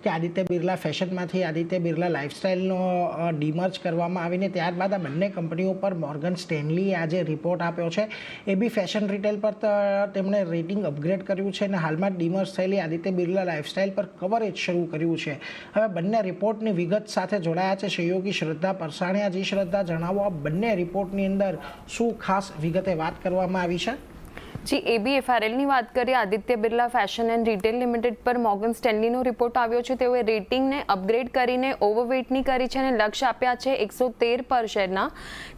કે આદિત્ય બિરલા ફેશનમાંથી આદિત્ય બિરલા લાઇફસ્ટાઇલનો ડીમર્જ કરવામાં આવીને ત્યારબાદ આ બંને કંપનીઓ પર મોર્ગન સ્ટેનલીએ આજે રિપોર્ટ આપ્યો છે. એ બી ફેશન રિટેલ પર તેમણે રેટિંગ અપગ્રેડ કર્યું છે અને હાલમાં ડીમર્જ થયેલી આદિત્ય બિરલા લાઇફસ્ટાઇલ પર કવરેજ શરૂ કર્યું છે. હવે બંને રિપોર્ટની વિગત સાથે જોડાયા છે સહયોગી શ્રદ્ધા પરસાણિયા. જી શ્રદ્ધા, જણાવો આ બંને રિપોર્ટની અંદર શું ખાસ વિગતે વાત કરવામાં આવી છે? જી, ABFRLની વાત કરીએ, Aditya Birla fashion and retail limited પર મોર્ગન સ્ટેનલીનો રિપોર્ટ આવ્યો છે. તેઓએ રેટિંગને અપગ્રેડ કરીને ઓવરવેટની કરી છે અને લક્ષ્ય આપ્યા છે 113 પર શેરના.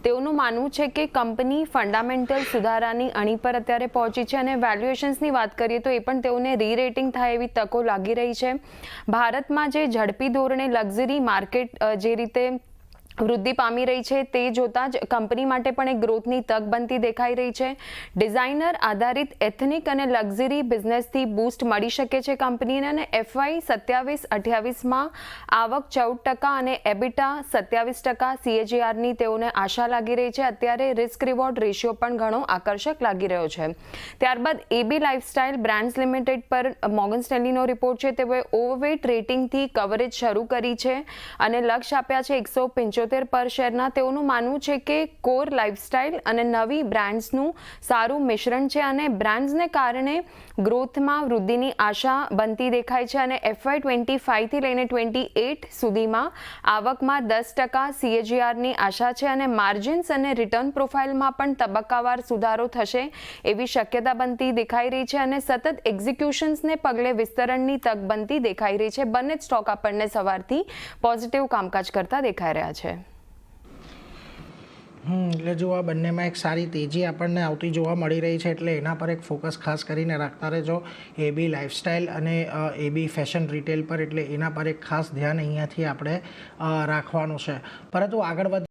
તેઓનું માનવું છે કે કંપની ફંડામેન્ટલ સુધારાની અણી પર અત્યારે પહોંચી છે અને વેલ્યુએશન્સની વાત કરીએ તો એ પણ તેઓને રીરેટિંગ થાય એવી તકો લાગી રહી છે. ભારતમાં જે ઝડપી ધોરણે લક્ઝરી માર્કેટ જે રીતે વૃદ્ધિ પામી રહી છે તે જોતાં જ કંપની માટે પણ એક ગ્રોથની તક બનતી દેખાઈ રહી છે. ડિઝાઇનર આધારિત એથનિક અને લક્ઝરી બિઝનેસથી બૂસ્ટ મળી શકે છે કંપનીને અને FY 27-28માં આવક 14% અને એબિટા 27% CAGRની તેઓને આશા લાગી રહી છે. અત્યારે રિસ્ક રિવોર્ડ રેશિયો પણ ઘણો આકર્ષક લાગી રહ્યો છે. ત્યારબાદ AB લાઇફસ્ટાઇલ બ્રાન્ડ્સ લિમિટેડ પર મોર્ગન સ્ટેનલીનો રિપોર્ટ છે. તેઓએ ઓવરવેટ રેટિંગથી કવરેજ શરૂ કરી છે અને લક્ષ્ય આપ્યા છે 175 પર શેરના. તેઓનું માનવું છે કે કોર લાઇફસ્ટાઇલ અને નવી બ્રાન્ડ્સનું સારું મિશ્રણ છે અને બ્રાન્ડ્સને કારણે ગ્રોથમાં વૃદ્ધિની આશા બનતી દેખાય છે અને FY 25થી લઈને 28 સુધીમાં આવકમાં 10% CAGRની આશા છે અને માર્જિન્સ અને રિટર્ન પ્રોફાઇલમાં પણ તબક્કાવાર સુધારો થશે એવી શક્યતા બનતી દેખાઈ રહી છે અને સતત એક્ઝિક્યુશન્સને પગલે વિસ્તરણની તક બનતી દેખાઈ રહી છે. બંને જ સ્ટોક આપણને સવારથી પોઝિટિવ કામકાજ કરતા દેખાઈ રહ્યા છે. એટલે જો આ બંનેમાં એક સારી તેજી આપણને આવતી જોવા મળી રહી છે એટલે એના પર એક ફોકસ ખાસ કરીને રાખતા રહેજો. AB લાઇફસ્ટાઇલ અને AB ફેશન રિટેલ પર એટલે એના પર એક ખાસ ધ્યાન અહીંયાથી આપણે રાખવાનું છે. પરંતુ આગળ વધીએ